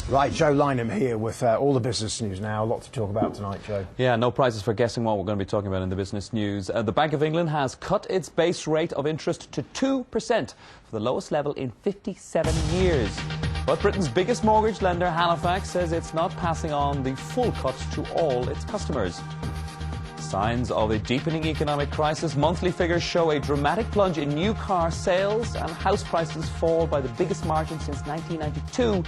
Right, Joe Lynam here with all the business news now. A lot to talk about tonight, Joe. Yeah, no prizes for guessing what we're going to be talking about in the business news. The Bank of England has cut its base rate of interest to 2% for the lowest level in 57 years. But Britain's biggest mortgage lender, Halifax, says it's not passing on the full cut to all its customers. Signs of a deepening economic crisis. Monthly figures show a dramatic plunge in new car sales, and house prices fall by the biggest margin since 1992.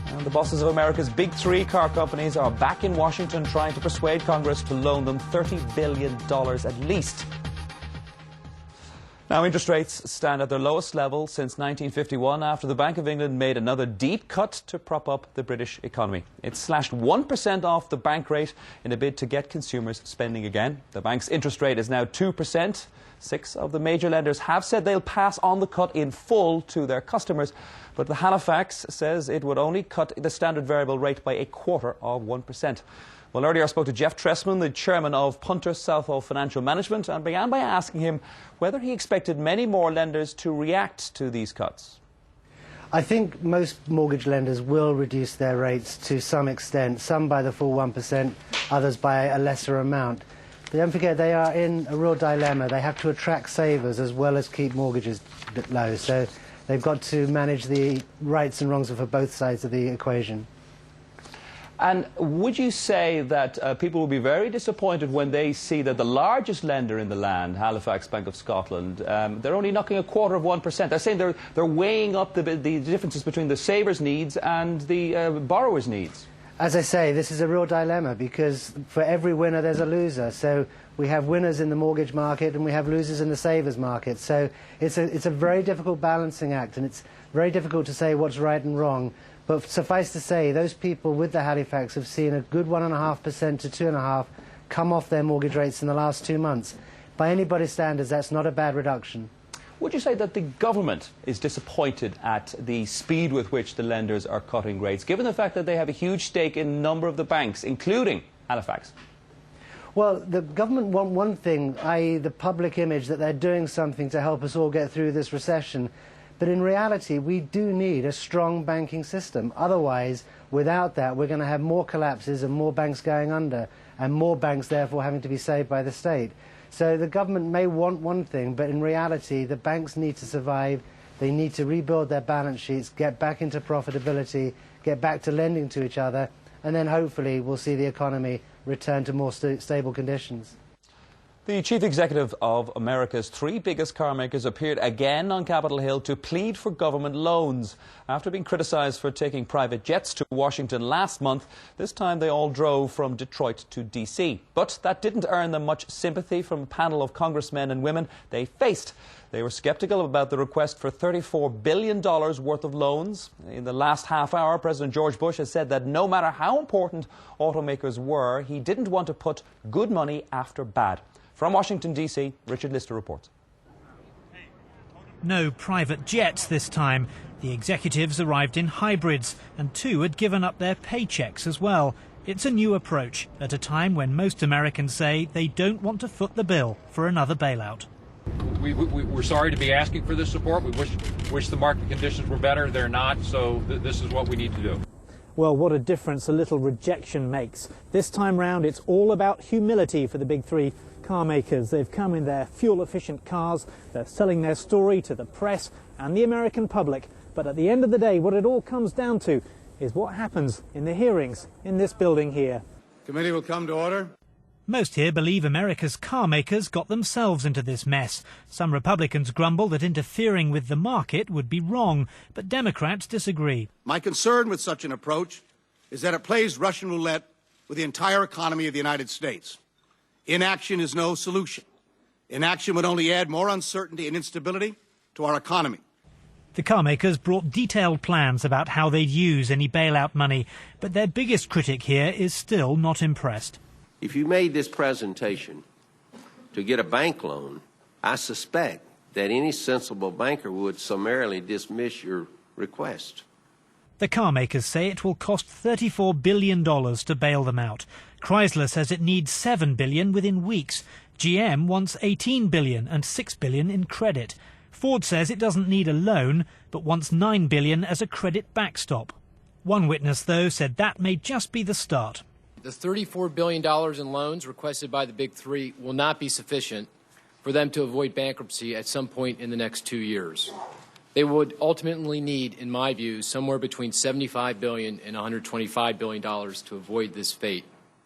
And the bosses of America's big three car companies are back in Washington trying to persuade Congress to loan them $30 billion at least. Now, interest rates stand at their lowest level since 1951 after the Bank of England made another deep cut to prop up the British economy. It slashed 1% off the bank rate in a bid to get consumers spending again. The bank's interest rate is now 2%. 6 of the major lenders have said they'll pass on the cut in full to their customers, but the Halifax says it would only cut the standard variable rate by 1/4%. Well, earlier I spoke to Jeff Tressman, the chairman of Punter Southall Financial Management, and began by asking him whether he expected many more lenders to react to these cuts. I think most mortgage lenders will reduce their rates to some extent, some by the full 1%, others by a lesser amount. But don't forget, they are in a real dilemma. They have to attract savers as well as keep mortgages low. So they've got to manage the rights and wrongs for both sides of the equation. And would you say that people will be very disappointed when they see that the largest lender in the land, Halifax Bank of Scotland, they're only knocking 1/4%? They're saying they're weighing up the differences between the savers' needs and the borrowers' needs. As I say, this is a real dilemma because for every winner there's a loser. So we have winners in the mortgage market and we have losers in the savers market. So it's a very difficult balancing act, and it's very difficult to say what's right and wrong. But suffice to say, those people with the Halifax have seen a good 1.5% to 2.5% come off their mortgage rates in the last 2 months. By anybody's standards, that's not a bad reduction. Would you say that the government is disappointed at the speed with which the lenders are cutting rates, given the fact that they have a huge stake in a number of the banks, including Halifax? Well, the government want one thing, i.e. the public image that they're doing something to help us all get through this recession. But in reality, we do need a strong banking system. Otherwise, without that, we're going to have more collapses and more banks going under, and more banks, therefore, having to be saved by the state. So the government may want one thing, but in reality, the banks need to survive. They need to rebuild their balance sheets, get back into profitability, get back to lending to each other, and then hopefully we'll see the economy return to more stable conditions. The chief executive of America's 3 biggest car makers appeared again on Capitol Hill to plead for government loans. After being criticised for taking private jets to Washington last month, this time they all drove from Detroit to D.C. But that didn't earn them much sympathy from a panel of congressmen and women they faced. They were sceptical about the request for $34 billion worth of loans. In the last half hour, President George Bush has said that no matter how important automakers were, he didn't want to put good money after bad. From Washington, D.C., Richard Lister reports. No private jets this time. The executives arrived in hybrids, and 2 had given up their paychecks as well. It's a new approach at a time when most Americans say they don't want to foot the bill for another bailout. We're sorry to be asking for this support. We wish the market conditions were better. They're not, so this is what we need to do. Well, what a difference a little rejection makes. This time round, it's all about humility for the big 3 car makers. They've come in their fuel-efficient cars. They're selling their story to the press and the American public. But at the end of the day, what it all comes down to is what happens in the hearings in this building here. Committee will come to order. Most here believe America's car makers got themselves into this mess. Some Republicans grumble that interfering with the market would be wrong, but Democrats disagree. My concern with such an approach is that it plays Russian roulette with the entire economy of the United States. Inaction is no solution. Inaction would only add more uncertainty and instability to our economy. The car makers brought detailed plans about how they'd use any bailout money, but their biggest critic here is still not impressed. If you made this presentation to get a bank loan, I suspect that any sensible banker would summarily dismiss your request. The car makers say it will cost $34 billion to bail them out. Chrysler says it needs $7 billion within weeks. GM wants $18 billion and $6 billion in credit. Ford says it doesn't need a loan, but wants $9 billion as a credit backstop. One witness, though, said that may just be the start. The $34 billion in loans requested by the Big Three will not be sufficient for them to avoid bankruptcy at some point in the next 2 years. They would ultimately need, in my view, somewhere between $75 billion and $125 billion to avoid this fate.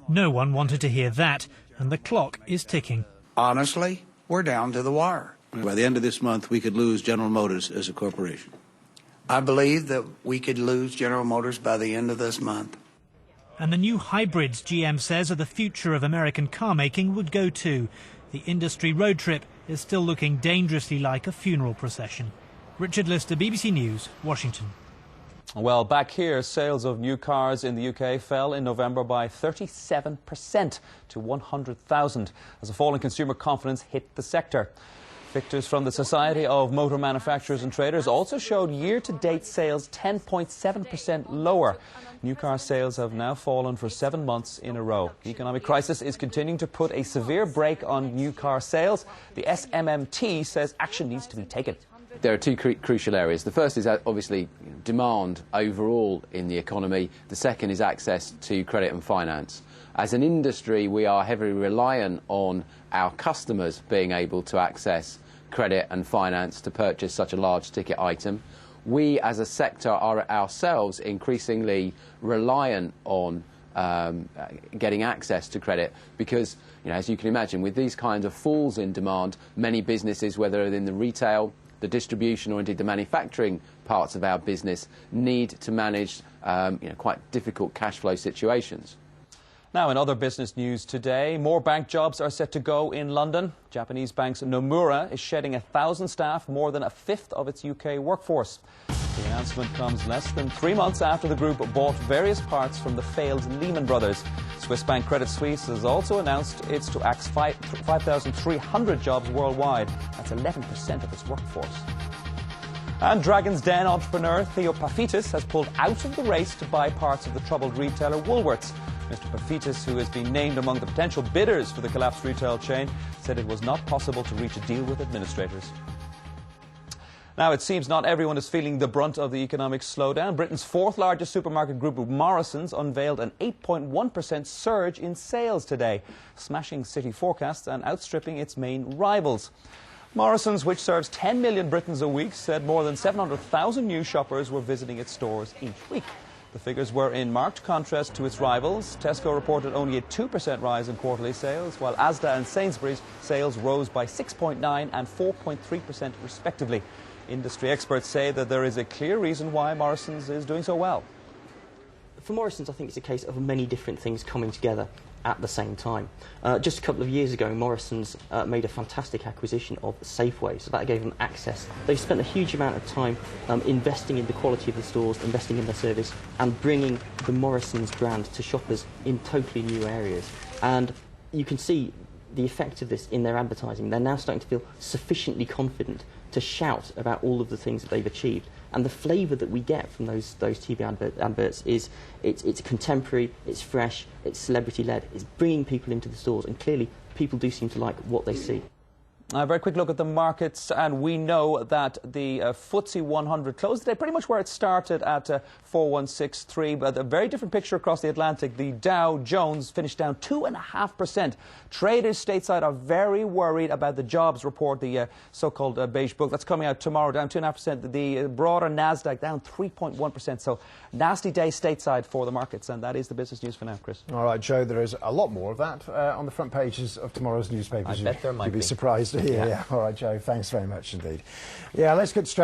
No one wanted to hear that, and the clock is ticking. Honestly, we're down to the wire. By the end of this month, we could lose General Motors as a corporation. I believe that we could lose General Motors by the end of this month. And the new hybrids, GM says, are the future of American car making would go too. The industry road trip is still looking dangerously like a funeral procession. Richard Lister, BBC News, Washington. Well, back here, sales of new cars in the UK fell in November by 37% to 100,000 as a fall in consumer confidence hit the sector. Figures from the Society of Motor Manufacturers and Traders also showed year-to-date sales 10.7% lower. New car sales have now fallen for 7 months in a row. The economic crisis is continuing to put a severe brake on new car sales. The SMMT says action needs to be taken. There are two crucial areas. The first is obviously demand overall in the economy. The second is access to credit and finance. As an industry, we are heavily reliant on our customers being able to access credit and finance to purchase such a large ticket item. We as a sector are ourselves increasingly reliant on getting access to credit because, as you can imagine, with these kinds of falls in demand, many businesses, whether in the retail, the distribution or indeed the manufacturing parts of our business, need to manage quite difficult cash flow situations. Now, in other business news today, more bank jobs are set to go in London. Japanese bank's Nomura is shedding 1,000 staff, more than a fifth of its UK workforce. The announcement comes less than 3 months after the group bought various parts from the failed Lehman Brothers. Swiss bank Credit Suisse has also announced it's to axe 5,300 jobs worldwide. That's 11% of its workforce. And Dragon's Den entrepreneur Theo Paphitis has pulled out of the race to buy parts of the troubled retailer Woolworths. Mr. Paphitis, who has been named among the potential bidders for the collapsed retail chain, said it was not possible to reach a deal with administrators. Now, it seems not everyone is feeling the brunt of the economic slowdown. Britain's fourth largest supermarket group, Morrisons, unveiled an 8.1% surge in sales today, smashing city forecasts and outstripping its main rivals. Morrisons, which serves 10 million Britons a week, said more than 700,000 new shoppers were visiting its stores each week. The figures were in marked contrast to its rivals. Tesco reported only a 2% rise in quarterly sales, while Asda and Sainsbury's sales rose by 6.9% and 4.3% respectively. Industry experts say that there is a clear reason why Morrisons is doing so well. For Morrisons, I think it's a case of many different things coming together at the same time. Just a couple of years ago, Morrisons made a fantastic acquisition of Safeway, so that gave them access. They've spent a huge amount of time investing in the quality of the stores, investing in their service, and bringing the Morrisons brand to shoppers in totally new areas. And you can see the effect of this in their advertising. They're now starting to feel sufficiently confident to shout about all of the things that they've achieved. And the flavour that we get from those TV adverts is it's contemporary, it's fresh, it's celebrity-led, it's bringing people into the stores, and clearly people do seem to like what they see. A very quick look at the markets, and we know that the FTSE 100 closed today pretty much where it started at 4163, but a very different picture across the Atlantic. The Dow Jones finished down 2.5%. Traders stateside are very worried about the jobs report, the so-called beige book. That's coming out tomorrow, down 2.5%. The broader Nasdaq down 3.1%. So nasty day stateside for the markets, and that is the business news for now, Chris. All right, Joe, there is a lot more of that on the front pages of tomorrow's newspapers. I bet there might be. You'd be surprised to hear. Yeah. All right, Joe, thanks very much indeed. Yeah, let's get straight